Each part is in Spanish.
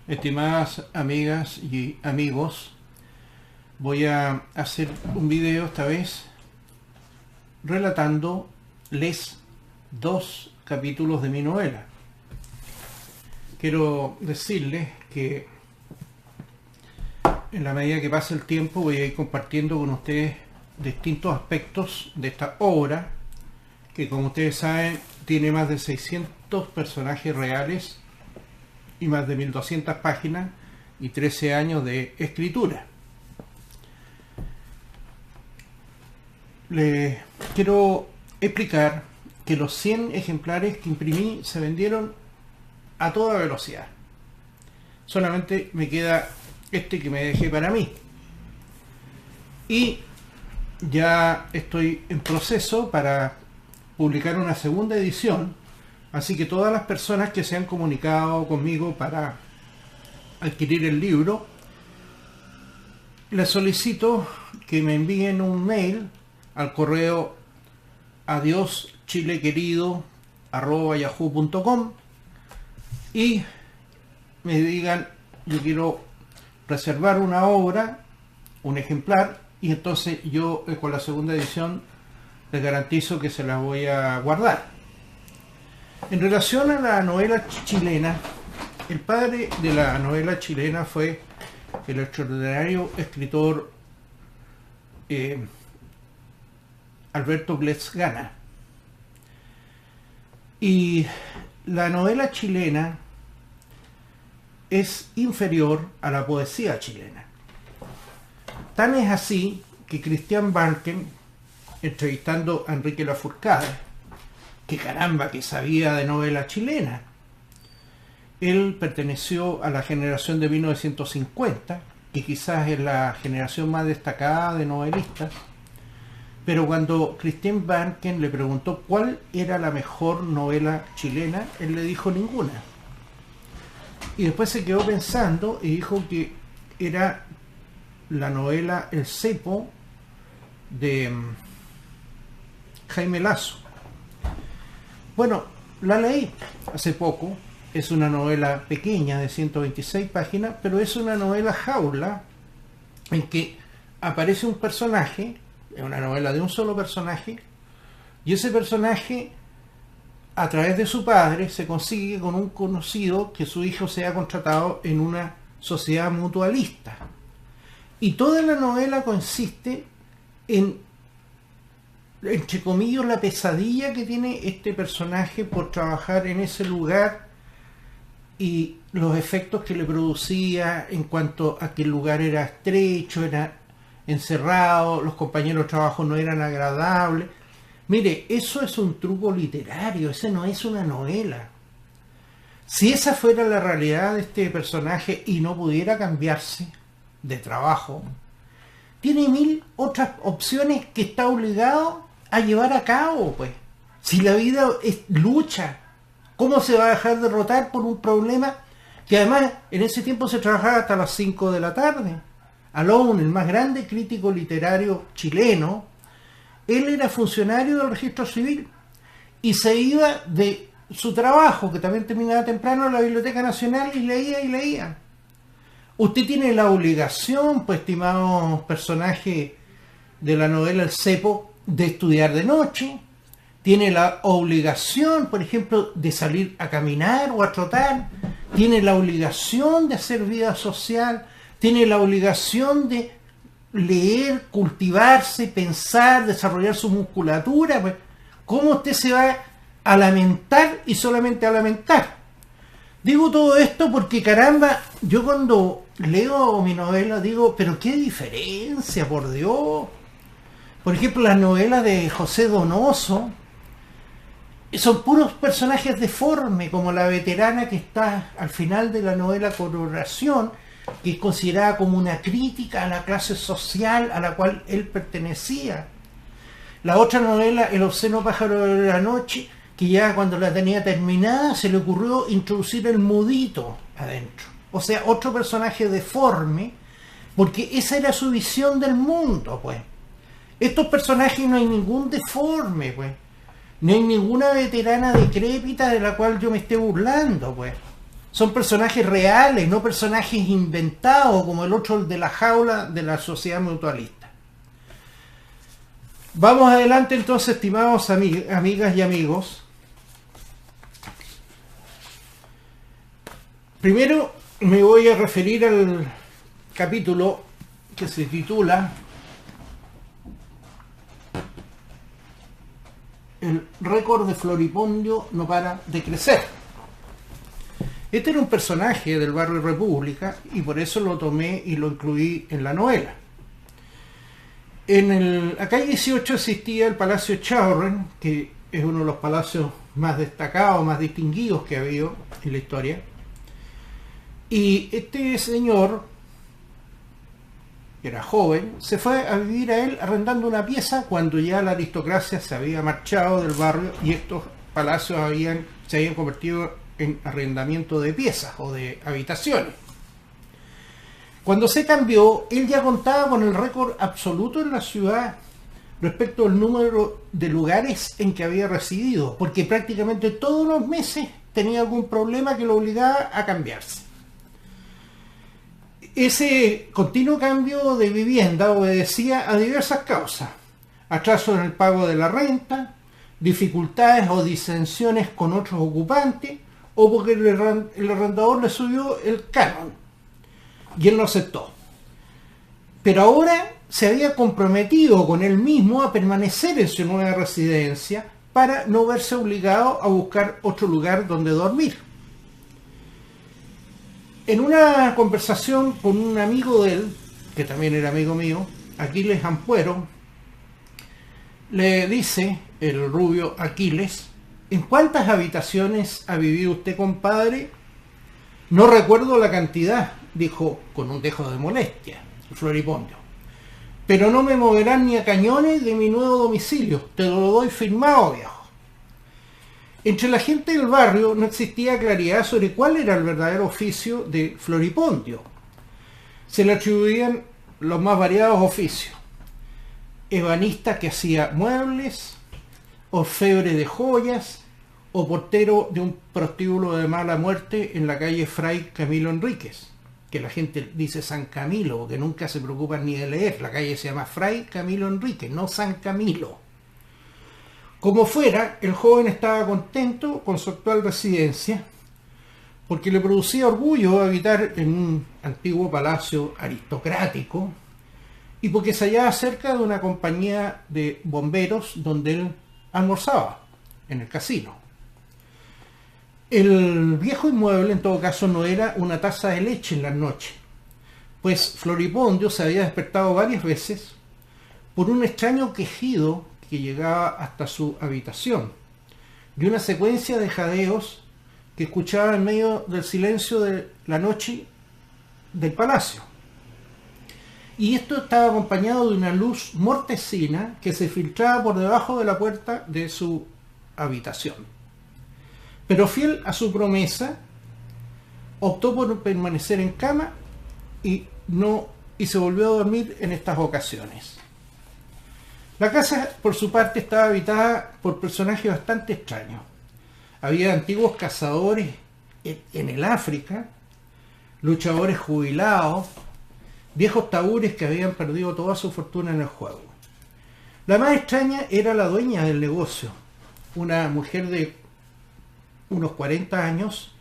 Estimadas amigas y amigos, voy a hacer un video esta vez relatándoles 2 capítulos de mi novela. Quiero decirles que en la medida que pase el tiempo voy a ir compartiendo con ustedes distintos aspectos de esta obra, que como ustedes saben tiene más de 600 personajes reales y más de 1200 páginas y 13 años de escritura. Les quiero explicar que los 100 ejemplares que imprimí se vendieron a toda velocidad. Solamente me queda este que me dejé para mí. Y ya estoy en proceso para publicar una segunda edición. Así que todas las personas que se han comunicado conmigo para adquirir el libro, les solicito que me envíen un mail al correo adioschilequerido@yahoo.com y me digan: yo quiero reservar una obra, un ejemplar, y entonces yo con la segunda edición les garantizo que se la voy a guardar. En relación a la novela chilena, el padre de la novela chilena fue el extraordinario escritor Alberto Blest-Gana. Y la novela chilena es inferior a la poesía chilena. Tan es así que Christian Barken, entrevistando a Enrique Lafourcade, que caramba que sabía de novela chilena, él perteneció a la generación de 1950, que quizás es la generación más destacada de novelistas, pero cuando Christian Barken le preguntó cuál era la mejor novela chilena, él le dijo ninguna. Y después se quedó pensando y dijo que era la novela El Cepo de Jaime Lazo. Bueno, la leí hace poco. Es una novela pequeña de 126 páginas, pero es una novela jaula en que aparece un personaje, es una novela de un solo personaje, y ese personaje, a través de su padre, se consigue con un conocido que su hijo sea contratado en una sociedad mutualista. Y toda la novela consiste en, entre comillas, la pesadilla que tiene este personaje por trabajar en ese lugar y los efectos que le producía en cuanto a que el lugar era estrecho, era encerrado, los compañeros de trabajo no eran agradables. Mire, eso es un truco literario, ese no es una novela. Si esa fuera la realidad de este personaje y no pudiera cambiarse de trabajo, tiene 1000 otras opciones que está obligado a llevar a cabo, pues. Si la vida es lucha, ¿cómo se va a dejar derrotar por un problema que además en ese tiempo se trabajaba hasta las 5 de la tarde? Alone, el más grande crítico literario chileno, él era funcionario del registro civil y se iba de su trabajo, que también terminaba temprano, a la Biblioteca Nacional y leía y leía. Usted tiene la obligación, pues, estimados personajes de la novela El Cepo, de estudiar de noche. Tiene la obligación, por ejemplo, de salir a caminar o a trotar. Tiene la obligación de hacer vida social. Tiene la obligación de leer, cultivarse, pensar, desarrollar su musculatura. Pues, ¿cómo usted se va a lamentar y solamente a lamentar? Digo todo esto porque, caramba, yo cuando leo mi novela digo, pero qué diferencia, por Dios. Por ejemplo, las novelas de José Donoso son puros personajes deformes, como la veterana que está al final de la novela Coronación, que es considerada como una crítica a la clase social a la cual él pertenecía. La otra novela, El obsceno pájaro de la noche, que ya cuando la tenía terminada se le ocurrió introducir el mudito adentro. O sea, otro personaje deforme, porque esa era su visión del mundo, pues. Estos personajes no hay ningún deforme, pues. No hay ninguna veterana decrépita de la cual yo me esté burlando, pues. Son personajes reales, no personajes inventados como el otro, el de la jaula de la sociedad mutualista. Vamos adelante entonces, estimados amigas y amigos. Primero me voy a referir al capítulo que se titula El récord de Floripondio no para de crecer. Este era un personaje del barrio República y por eso lo tomé y lo incluí en la novela. En la calle 18 existía el Palacio Chaurren, que es uno de los palacios más destacados, más distinguidos que ha habido en la historia. Y este señor, que era joven, se fue a vivir a él arrendando una pieza cuando ya la aristocracia se había marchado del barrio y estos palacios se habían convertido en arrendamiento de piezas o de habitaciones. Cuando se cambió, él ya contaba con el récord absoluto en la ciudad respecto al número de lugares en que había residido, porque prácticamente todos los meses tenía algún problema que lo obligaba a cambiarse. Ese continuo cambio de vivienda obedecía a diversas causas: atraso en el pago de la renta, dificultades o disensiones con otros ocupantes, o porque el arrendador le subió el canon y él no aceptó. Pero ahora se había comprometido con él mismo a permanecer en su nueva residencia para no verse obligado a buscar otro lugar donde dormir. En una conversación con un amigo de él, que también era amigo mío, Aquiles Ampuero, le dice el rubio Aquiles: ¿en cuántas habitaciones ha vivido usted, compadre? No recuerdo la cantidad, dijo con un dejo de molestia el Floripondio, pero no me moverán ni a cañones de mi nuevo domicilio, te lo doy firmado, viejo. Entre la gente del barrio no existía claridad sobre cuál era el verdadero oficio de Floripondio. Se le atribuían los más variados oficios: ebanista que hacía muebles, orfebre de joyas, o portero de un prostíbulo de mala muerte en la calle Fray Camilo Enríquez, que la gente dice San Camilo, porque nunca se preocupan ni de leer. La calle se llama Fray Camilo Enríquez, no San Camilo. Como fuera, el joven estaba contento con su actual residencia, porque le producía orgullo habitar en un antiguo palacio aristocrático, y porque se hallaba cerca de una compañía de bomberos donde él almorzaba, en el casino. El viejo inmueble, en todo caso, no era una taza de leche en la noche, pues Floripondio se había despertado varias veces por un extraño quejido que llegaba hasta su habitación, y una secuencia de jadeos que escuchaba en medio del silencio de la noche del palacio. Y esto estaba acompañado de una luz mortecina que se filtraba por debajo de la puerta de su habitación. Pero fiel a su promesa, optó por permanecer en cama y se volvió a dormir en estas ocasiones. La casa, por su parte, estaba habitada por personajes bastante extraños. Había antiguos cazadores en el África, luchadores jubilados, viejos tabures que habían perdido toda su fortuna en el juego. La más extraña era la dueña del negocio, una mujer de unos 40 años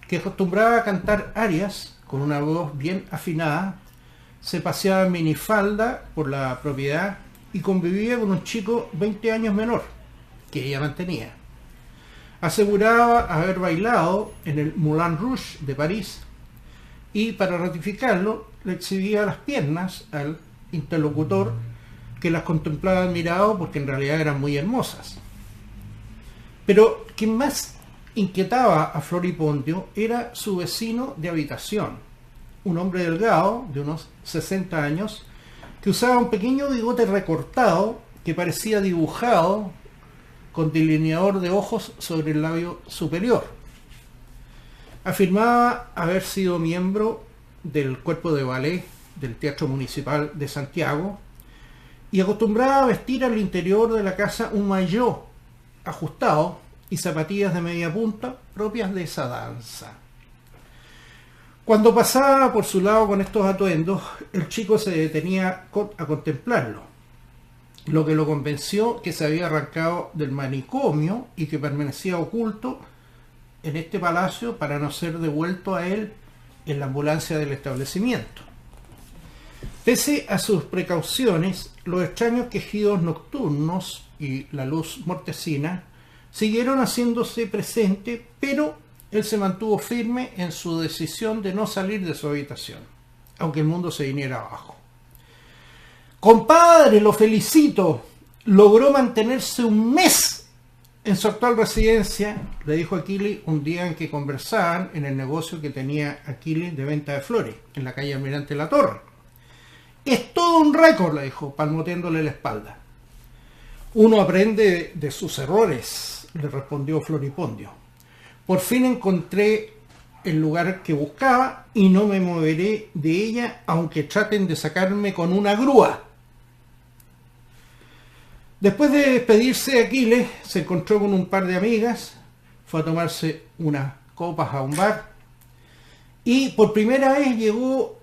que acostumbraba a cantar arias con una voz bien afinada, se paseaba en minifalda por la propiedad y convivía con un chico 20 años menor que ella mantenía. Aseguraba haber bailado en el Moulin Rouge de París y, para ratificarlo, le exhibía las piernas al interlocutor, que las contemplaba admirado porque en realidad eran muy hermosas. Pero quien más inquietaba a Floripondio era su vecino de habitación, un hombre delgado de unos 60 años que usaba un pequeño bigote recortado que parecía dibujado con delineador de ojos sobre el labio superior. Afirmaba haber sido miembro del cuerpo de ballet del Teatro Municipal de Santiago y acostumbraba a vestir al interior de la casa un maillot ajustado y zapatillas de media punta propias de esa danza. Cuando pasaba por su lado con estos atuendos, el chico se detenía a contemplarlo, lo que lo convenció que se había arrancado del manicomio y que permanecía oculto en este palacio para no ser devuelto a él en la ambulancia del establecimiento. Pese a sus precauciones, los extraños quejidos nocturnos y la luz mortecina siguieron haciéndose presente, pero él se mantuvo firme en su decisión de no salir de su habitación, aunque el mundo se viniera abajo. «Compadre, lo felicito. Logró mantenerse un mes en su actual residencia», le dijo Aquiles un día en que conversaban en el negocio que tenía Aquiles de venta de flores, en la calle Almirante La Torre. «Es todo un récord», le dijo, palmoteándole la espalda. «Uno aprende de sus errores», le respondió Floripondio. «Por fin encontré el lugar que buscaba y no me moveré de ella aunque traten de sacarme con una grúa». Después de despedirse, Aquiles se encontró con un par de amigas, fue a tomarse unas copas a un bar y por primera vez llegó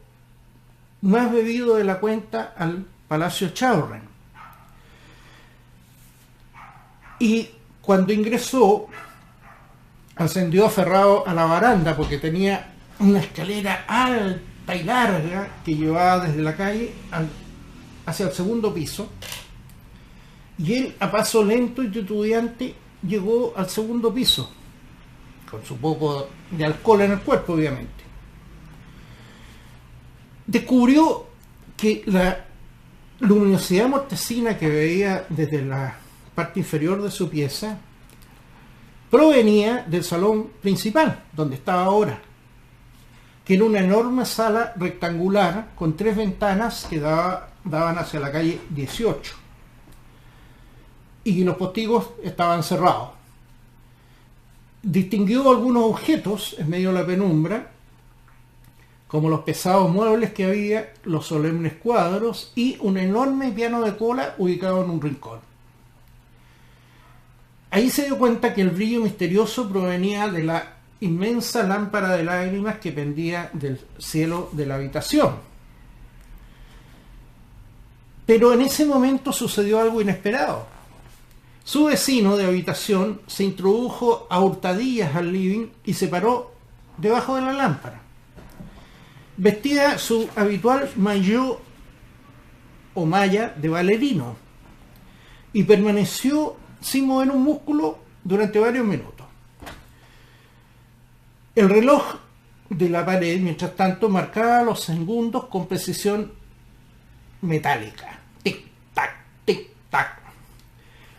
más bebido de la cuenta al Palacio Chaurren. Y cuando ingresó, ascendió aferrado a la baranda porque tenía una escalera alta y larga que llevaba desde la calle hacia el segundo piso. Y él, a paso lento y titubeante, llegó al segundo piso, con su poco de alcohol en el cuerpo, obviamente. Descubrió que la luminosidad mortecina que veía desde la parte inferior de su pieza provenía del salón principal, donde estaba ahora, que era una enorme sala rectangular con 3 ventanas que daban hacia la calle 18. Y los postigos estaban cerrados. Distinguió algunos objetos en medio de la penumbra, como los pesados muebles que había, los solemnes cuadros y un enorme piano de cola ubicado en un rincón. Ahí se dio cuenta que el brillo misterioso provenía de la inmensa lámpara de lágrimas que pendía del cielo de la habitación. Pero en ese momento sucedió algo inesperado. Su vecino de habitación se introdujo a hurtadillas al living y se paró debajo de la lámpara. Vestía su habitual maillot o malla de bailarino y permaneció sin mover un músculo durante varios minutos. El reloj de la pared, mientras tanto, marcaba los segundos con precisión metálica. Tic-tac, tic-tac.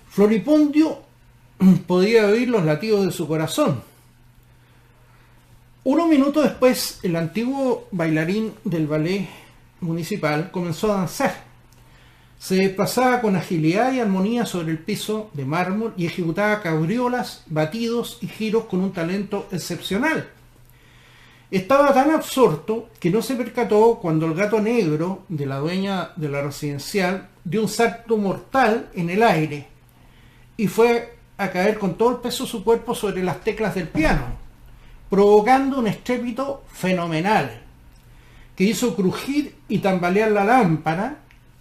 Floripondio podía oír los latidos de su corazón. Unos minutos después, el antiguo bailarín del ballet municipal comenzó a danzar. Se desplazaba con agilidad y armonía sobre el piso de mármol y ejecutaba cabriolas, batidos y giros con un talento excepcional. Estaba tan absorto que no se percató cuando el gato negro de la dueña de la residencial dio un salto mortal en el aire y fue a caer con todo el peso de su cuerpo sobre las teclas del piano, provocando un estrépito fenomenal que hizo crujir y tambalear la lámpara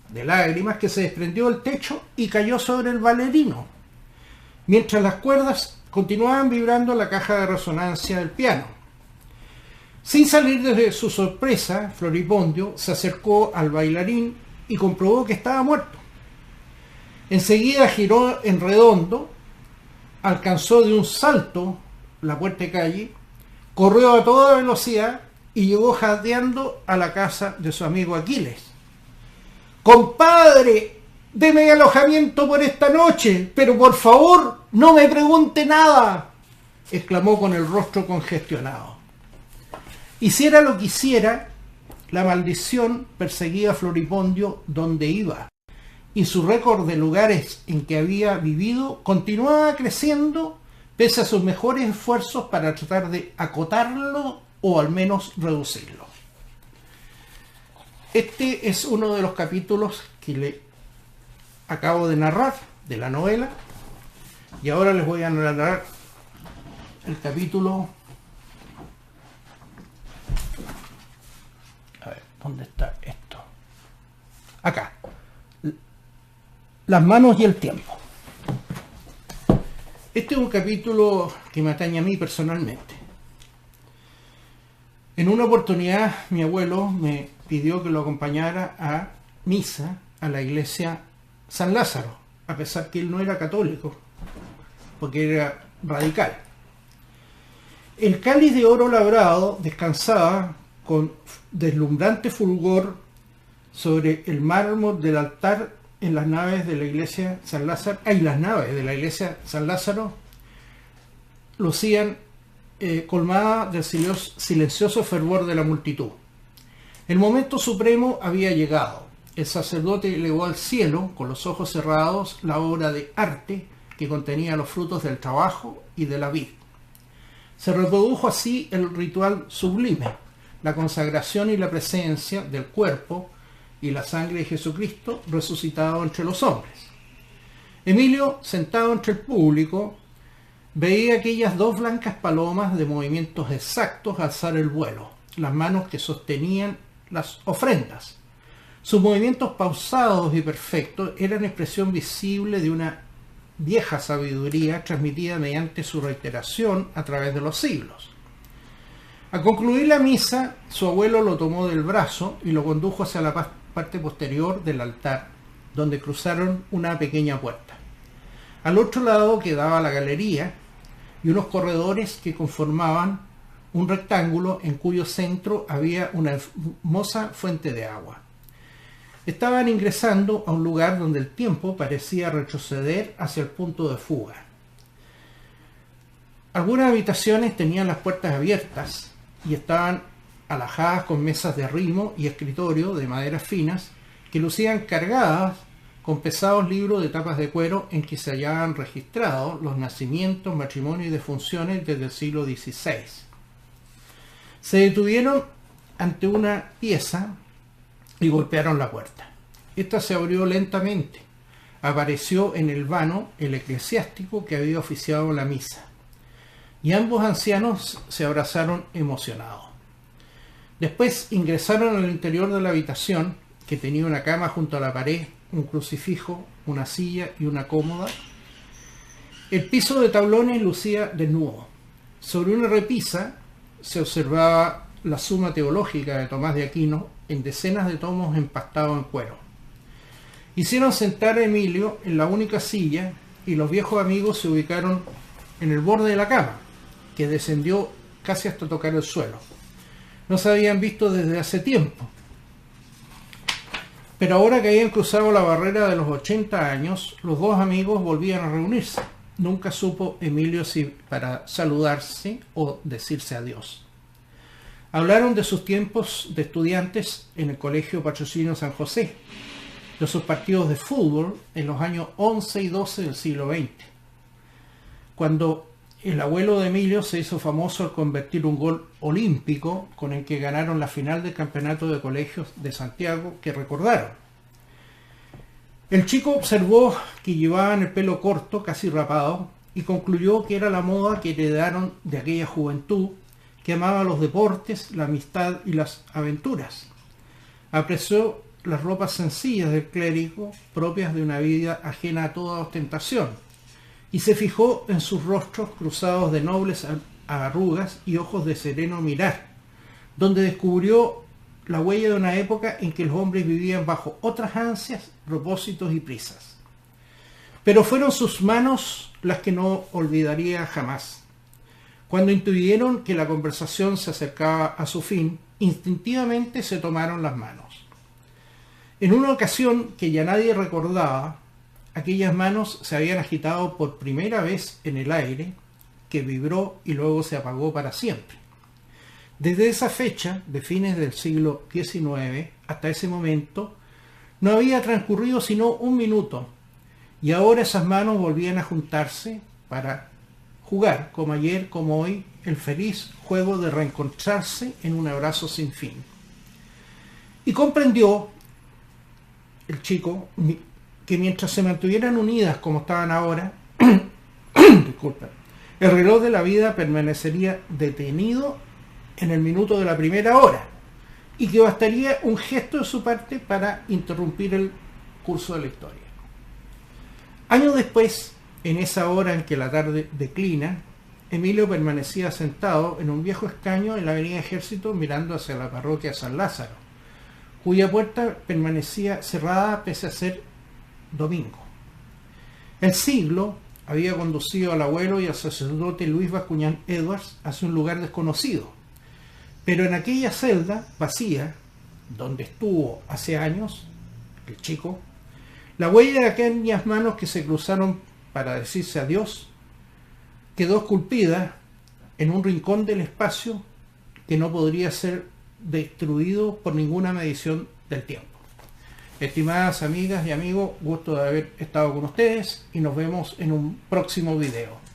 de lágrimas que se desprendió del techo y cayó sobre el bailarino, mientras las cuerdas continuaban vibrando en la caja de resonancia del piano. Sin salir de su sorpresa, Floripondio se acercó al bailarín y comprobó que estaba muerto. Enseguida giró en redondo, alcanzó de un salto la puerta de calle, corrió a toda velocidad y llegó jadeando a la casa de su amigo Aquiles. «Compadre, deme alojamiento por esta noche, pero por favor no me pregunte nada», exclamó con el rostro congestionado. Hiciera lo que hiciera, la maldición perseguía a Floripondio donde iba, y su récord de lugares en que había vivido continuaba creciendo pese a sus mejores esfuerzos para tratar de acotarlo o al menos reducirlo. Este es uno de los capítulos que le acabo de narrar de la novela, y ahora les voy a narrar el capítulo A ver, ¿dónde está esto? Acá. Las manos y el tiempo. Este es un capítulo que me atañe a mí personalmente. En una oportunidad mi abuelo me pidió que lo acompañara a misa a la iglesia San Lázaro, a pesar que él no era católico, porque era radical. El cáliz de oro labrado descansaba con deslumbrante fulgor sobre el mármol del altar en las naves de la iglesia San Lázaro. Las naves de la iglesia San Lázaro lucían colmadas del silencioso fervor de la multitud. El momento supremo había llegado. El sacerdote elevó al cielo, con los ojos cerrados, la obra de arte que contenía los frutos del trabajo y de la vid. Se reprodujo así el ritual sublime, la consagración y la presencia del cuerpo y la sangre de Jesucristo resucitado entre los hombres. Emilio, sentado entre el público, veía aquellas dos blancas palomas de movimientos exactos alzar el vuelo, las manos que sostenían las ofrendas. Sus movimientos pausados y perfectos eran expresión visible de una vieja sabiduría transmitida mediante su reiteración a través de los siglos. Al concluir la misa, su abuelo lo tomó del brazo y lo condujo hacia la parte posterior del altar, donde cruzaron una pequeña puerta. Al otro lado quedaba la galería y unos corredores que conformaban un rectángulo en cuyo centro había una hermosa fuente de agua. Estaban ingresando a un lugar donde el tiempo parecía retroceder hacia el punto de fuga. Algunas habitaciones tenían las puertas abiertas y estaban alajadas con mesas de arrimo y escritorio de maderas finas que lucían cargadas con pesados libros de tapas de cuero en que se hallaban registrados los nacimientos, matrimonios y defunciones desde el siglo XVI. Se detuvieron ante una pieza y golpearon la puerta. Esta se abrió lentamente. Apareció en el vano el eclesiástico que había oficiado la misa, y ambos ancianos se abrazaron emocionados. Después ingresaron al interior de la habitación, que tenía una cama junto a la pared, un crucifijo, una silla y una cómoda. El piso de tablones lucía desnudo. Sobre una repisa se observaba la Suma Teológica de Tomás de Aquino en decenas de tomos empastados en cuero. Hicieron sentar a Emilio en la única silla y los viejos amigos se ubicaron en el borde de la cama, que descendió casi hasta tocar el suelo. No se habían visto desde hace tiempo. Pero ahora que habían cruzado la barrera de los 80 años, los dos amigos volvían a reunirse. Nunca supo Emilio si para saludarse o decirse adiós. Hablaron de sus tiempos de estudiantes en el Colegio Patrocinio San José, de sus partidos de fútbol en los años 11 y 12 del siglo XX, cuando el abuelo de Emilio se hizo famoso al convertir un gol olímpico con el que ganaron la final del campeonato de colegios de Santiago que recordaron. El chico observó que llevaban el pelo corto, casi rapado, y concluyó que era la moda que heredaron de aquella juventud que amaba los deportes, la amistad y las aventuras. Apreció las ropas sencillas del clérigo, propias de una vida ajena a toda ostentación, y se fijó en sus rostros cruzados de nobles arrugas y ojos de sereno mirar, donde descubrió la huella de una época en que los hombres vivían bajo otras ansias, propósitos y prisas. Pero fueron sus manos las que no olvidaría jamás. Cuando intuyeron que la conversación se acercaba a su fin, instintivamente se tomaron las manos. En una ocasión que ya nadie recordaba, aquellas manos se habían agitado por primera vez en el aire, que vibró y luego se apagó para siempre. Desde esa fecha, de fines del siglo XIX, hasta ese momento, no había transcurrido sino un minuto, y ahora esas manos volvían a juntarse para jugar, como ayer, como hoy, el feliz juego de reencontrarse en un abrazo sin fin. Y comprendió el chico que mientras se mantuvieran unidas como estaban ahora, disculpa, el reloj de la vida permanecería detenido en el minuto de la primera hora, y que bastaría un gesto de su parte para interrumpir el curso de la historia. Años después, en esa hora en que la tarde declina, Emilio permanecía sentado en un viejo escaño en la avenida Ejército mirando hacia la parroquia San Lázaro, cuya puerta permanecía cerrada pese a ser domingo. El siglo había conducido al abuelo y al sacerdote Luis Bascuñán Edwards hacia un lugar desconocido, pero en aquella celda vacía, donde estuvo hace años el chico, la huella de aquellas manos que se cruzaron para decirse adiós quedó esculpida en un rincón del espacio que no podría ser destruido por ninguna medición del tiempo. Estimadas amigas y amigos, gusto de haber estado con ustedes y nos vemos en un próximo video.